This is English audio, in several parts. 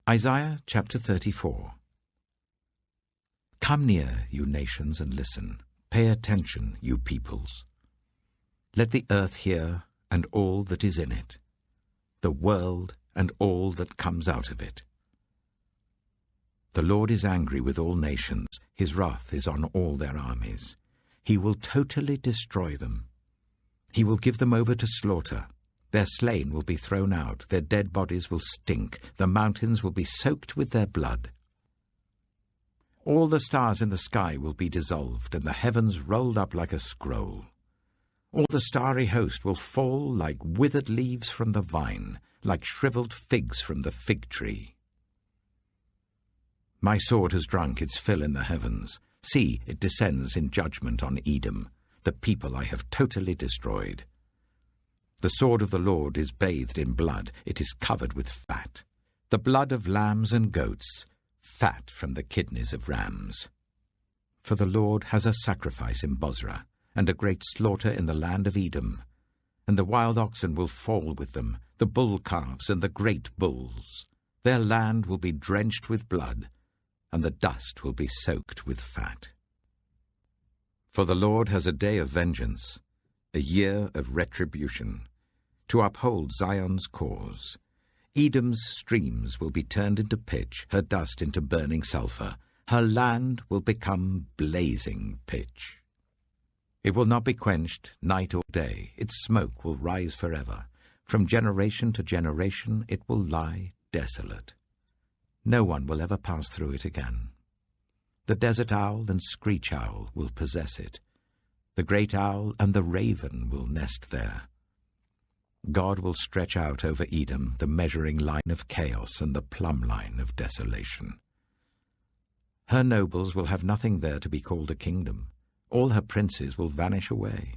Isaiah chapter 34. Come near, you nations, and listen. Pay attention, you peoples. Let the earth hear, and all that is in it, the world and all that comes out of it. The Lord is angry with all nations. His wrath is on all their armies. He will totally destroy them. He will give them over to slaughter. Their slain will be thrown out. Their dead bodies will stink. The mountains will be soaked with their blood. All the stars in the sky will be dissolved, and the heavens rolled up like a scroll. All the starry host will fall like withered leaves from the vine, like shriveled figs from the fig tree. My sword has drunk its fill in the heavens. See, it descends in judgment on Edom, the people I have totally destroyed. The sword of the Lord is bathed in blood. It is covered with fat, the blood of lambs and goats, fat from the kidneys of rams. For the Lord has a sacrifice in Bozrah, and a great slaughter in the land of Edom. And the wild oxen will fall with them, the bull calves and the great bulls. Their land will be drenched with blood, and the dust will be soaked with fat. For the Lord has a day of vengeance, a year of retribution, to uphold Zion's cause. Edom's streams will be turned into pitch, her dust into burning sulfur. Her land will become blazing pitch. It will not be quenched night or day. Its smoke will rise forever. From generation to generation it will lie desolate. No one will ever pass through it again. The desert owl and screech owl will possess it. The great owl and the raven will nest there. God will stretch out over Edom the measuring line of chaos and the plumb line of desolation. Her nobles will have nothing there to be called a kingdom. All her princes will vanish away.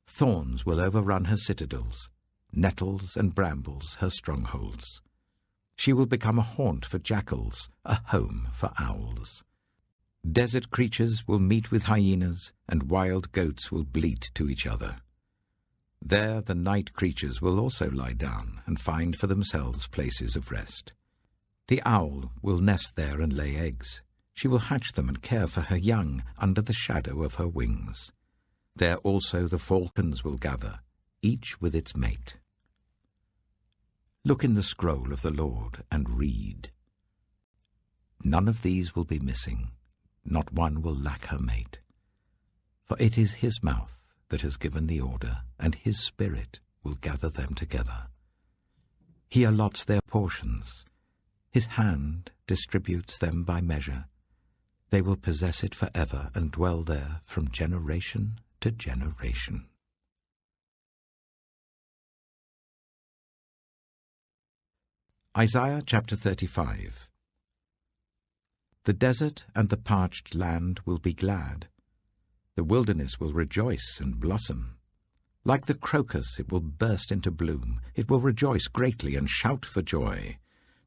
Thorns will overrun her citadels, nettles and brambles her strongholds. She will become a haunt for jackals, a home for owls. Desert creatures will meet with hyenas, and wild goats will bleat to each other. There the night creatures will also lie down and find for themselves places of rest. The owl will nest there and lay eggs. She will hatch them and care for her young under the shadow of her wings. There also the falcons will gather, each with its mate. Look in the scroll of the Lord and read. None of these will be missing, not one will lack her mate. For it is his mouth that has given the order, and his spirit will gather them together. He allots their portions. His hand distributes them by measure. They will possess it forever and dwell there from generation to generation. Isaiah chapter 35. The desert and the parched land will be glad. The wilderness will rejoice and blossom. Like the crocus it will burst into bloom. It will rejoice greatly and shout for joy.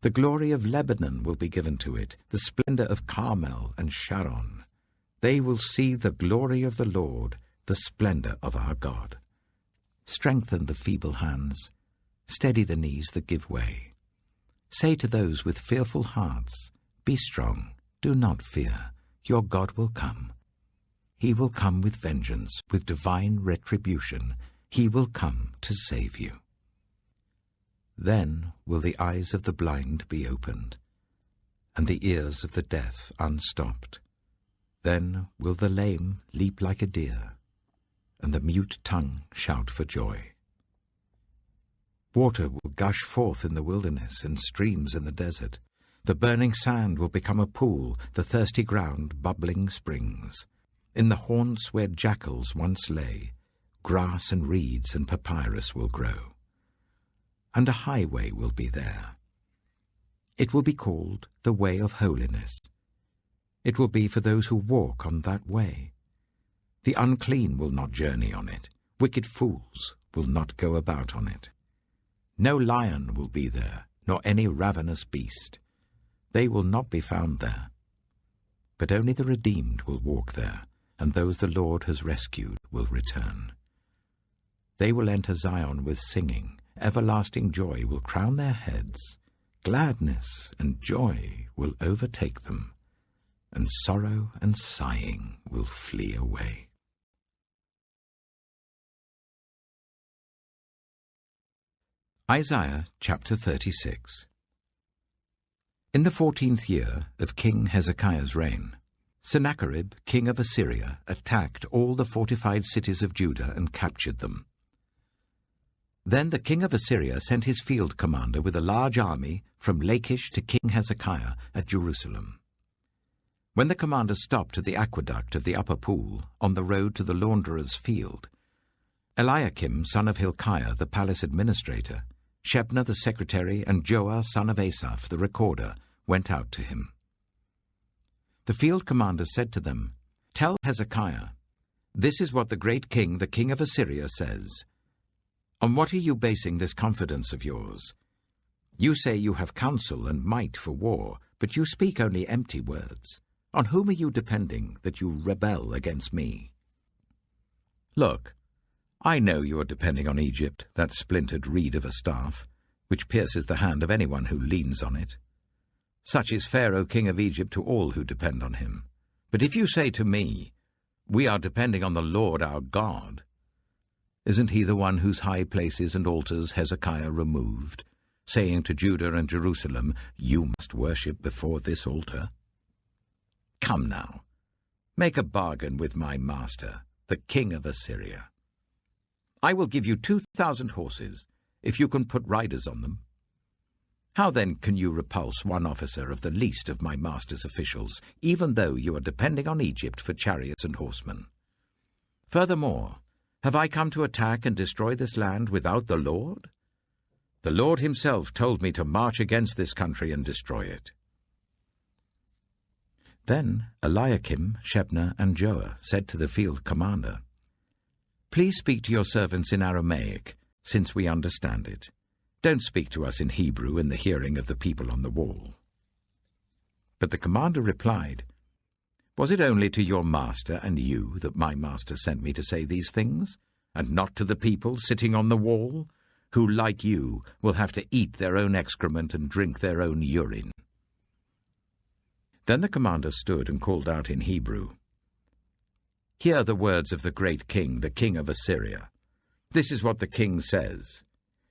The glory of Lebanon will be given to it, the splendor of Carmel and Sharon. They will see the glory of the Lord, the splendor of our God. Strengthen the feeble hands. Steady the knees that give way. Say to those with fearful hearts, be strong, do not fear, your God will come. He will come with vengeance, with divine retribution. He will come to save you. Then will the eyes of the blind be opened, and the ears of the deaf unstopped. Then will the lame leap like a deer, and the mute tongue shout for joy. Water will gush forth in the wilderness and streams in the desert. The burning sand will become a pool, the thirsty ground bubbling springs. In the haunts where jackals once lay, grass and reeds and papyrus will grow. And a highway will be there. It will be called the way of holiness. It will be for those who walk on that way. The unclean will not journey on it. Wicked fools will not go about on it. No lion will be there, nor any ravenous beast. They will not be found there. But only the redeemed will walk there, and those the Lord has rescued will return. They will enter Zion with singing. Everlasting joy will crown their heads. gladness and joy will overtake them, and sorrow and sighing will flee away. Isaiah chapter 36. In the 14th year of King Hezekiah's reign, Sennacherib, king of Assyria, attacked all the fortified cities of Judah and captured them. Then the king of Assyria sent his field commander with a large army from Lachish to King Hezekiah at Jerusalem. When the commander stopped at the aqueduct of the upper pool on the road to the launderer's field, Eliakim, son of Hilkiah, the palace administrator, Shebna the secretary, and Joah, son of Asaph, the recorder, went out to him. The field commander said to them, "Tell Hezekiah, this is what the great king, the king of Assyria, says. On what are you basing this confidence of yours? You say you have counsel and might for war, but you speak only empty words. On whom are you depending that you rebel against me? Look, I know you are depending on Egypt, that splintered reed of a staff, which pierces the hand of anyone who leans on it. Such is Pharaoh, king of Egypt, to all who depend on him. But if you say to me, 'We are depending on the Lord our God,' isn't he the one whose high places and altars Hezekiah removed, saying to Judah and Jerusalem, 'You must worship before this altar'? Come now, make a bargain with my master, the king of Assyria. I will give you 2,000 horses, if you can put riders on them. How then can you repulse one officer of the least of my master's officials, even though you are depending on Egypt for chariots and horsemen? Furthermore, have I come to attack and destroy this land without the Lord? The Lord himself told me to march against this country and destroy it." Then Eliakim, Shebna, and Joah said to the field commander, "Please speak to your servants in Aramaic, since we understand it. Don't speak to us in Hebrew in the hearing of the people on the wall." But the commander replied, "Was it only to your master and you that my master sent me to say these things, and not to the people sitting on the wall, who, like you, will have to eat their own excrement and drink their own urine?" Then the commander stood and called out in Hebrew, "Hear the words of the great king, the king of Assyria. This is what the king says.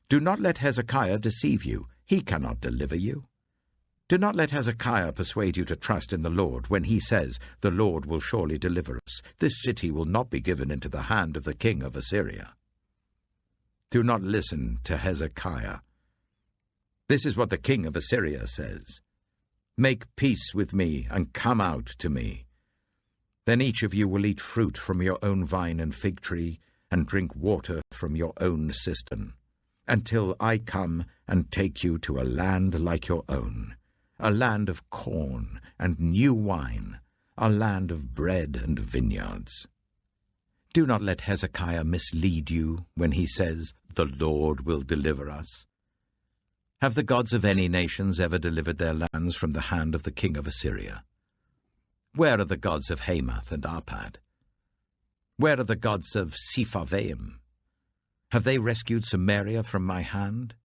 Do not let Hezekiah deceive you. He cannot deliver you. Do not let Hezekiah persuade you to trust in the Lord when he says, 'The Lord will surely deliver us. This city will not be given into the hand of the king of Assyria.' Do not listen to Hezekiah. This is what the king of Assyria says. Make peace with me and come out to me. Then each of you will eat fruit from your own vine and fig tree and drink water from your own cistern, until I come and take you to a land like your own, a land of corn and new wine, a land of bread and vineyards. Do not let Hezekiah mislead you when he says, 'The Lord will deliver us.' Have the gods of any nations ever delivered their lands from the hand of the king of Assyria? Where are the gods of Hamath and Arpad? Where are the gods of Sepharvaim? Have they rescued Samaria from my hand?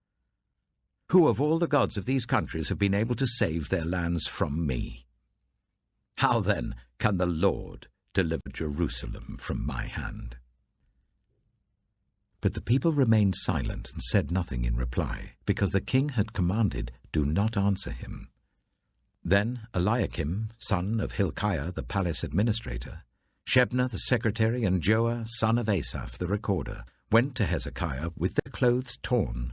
Who of all the gods of these countries have been able to save their lands from me? How then can the Lord deliver Jerusalem from my hand?" But the people remained silent and said nothing in reply, because the king had commanded, "Do not answer him." Then Eliakim, son of Hilkiah, the palace administrator, Shebna the secretary, and Joah, son of Asaph, the recorder, went to Hezekiah with their clothes torn,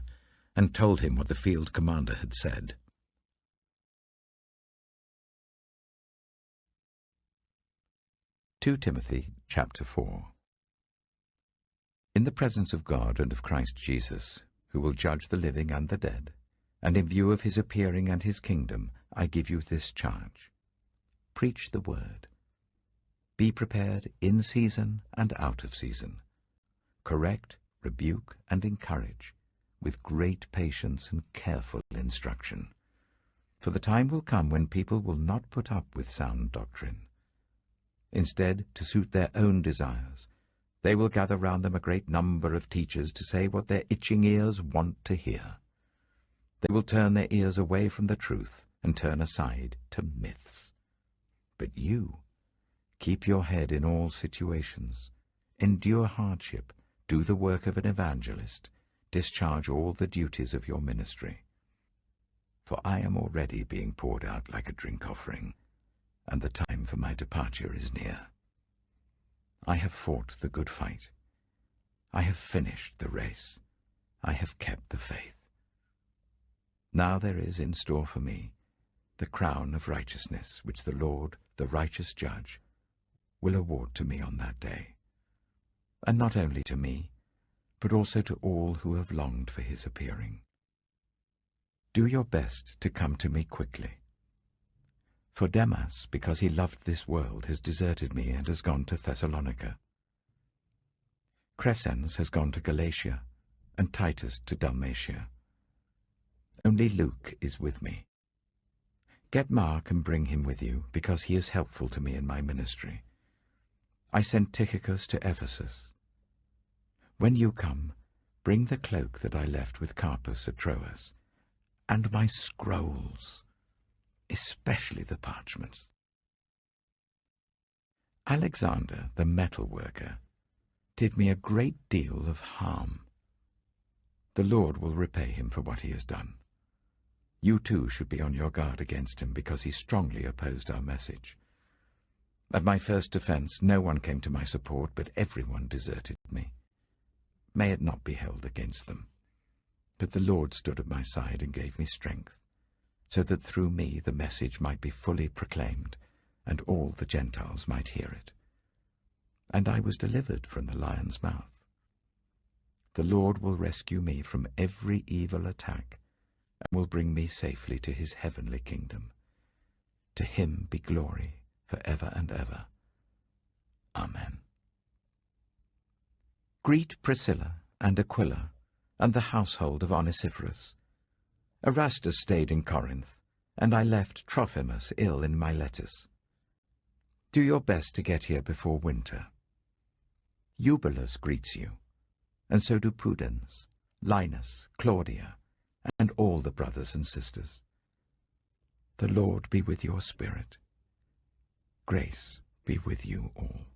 and told him what the field commander had said. 2 Timothy chapter 4. In the presence of God and of Christ Jesus, who will judge the living and the dead, and in view of his appearing and his kingdom, I give you this charge. Preach the word. Be prepared in season and out of season. Correct, rebuke, and encourage, with great patience and careful instruction. For the time will come when people will not put up with sound doctrine. Instead, to suit their own desires, they will gather round them a great number of teachers to say what their itching ears want to hear. They will turn their ears away from the truth and turn aside to myths. But you, keep your head in all situations, endure hardship, do the work of an evangelist, discharge all the duties of your ministry. For I am already being poured out like a drink offering, and the time for my departure is near. I have fought the good fight. I have finished the race. I have kept the faith. Now there is in store for me the crown of righteousness, which the Lord, the righteous judge, will award to me on that day. And not only to me, but also to all who have longed for his appearing. Do your best to come to me quickly. For Demas, because he loved this world, has deserted me and has gone to Thessalonica. Crescens has gone to Galatia, and Titus to Dalmatia. Only Luke is with me. Get Mark and bring him with you, because he is helpful to me in my ministry. I sent Tychicus to Ephesus. When you come, bring the cloak that I left with Carpus at Troas, and my scrolls, especially the parchments. Alexander, the metal worker, did me a great deal of harm. The Lord will repay him for what he has done. You too should be on your guard against him, because he strongly opposed our message. At my first defense, no one came to my support, but everyone deserted me. May it not be held against them. But the Lord stood at my side and gave me strength, so that through me the message might be fully proclaimed, and all the Gentiles might hear it. And I was delivered from the lion's mouth. The Lord will rescue me from every evil attack, and will bring me safely to his heavenly kingdom. To him be glory for ever and ever. Amen. Greet Priscilla and Aquila and the household of Onesiphorus. Erastus stayed in Corinth, and I left Trophimus ill in Miletus. Do your best to get here before winter. Eubulus greets you, and so do Pudens, Linus, Claudia, and all the brothers and sisters. The Lord be with your spirit. Grace be with you all.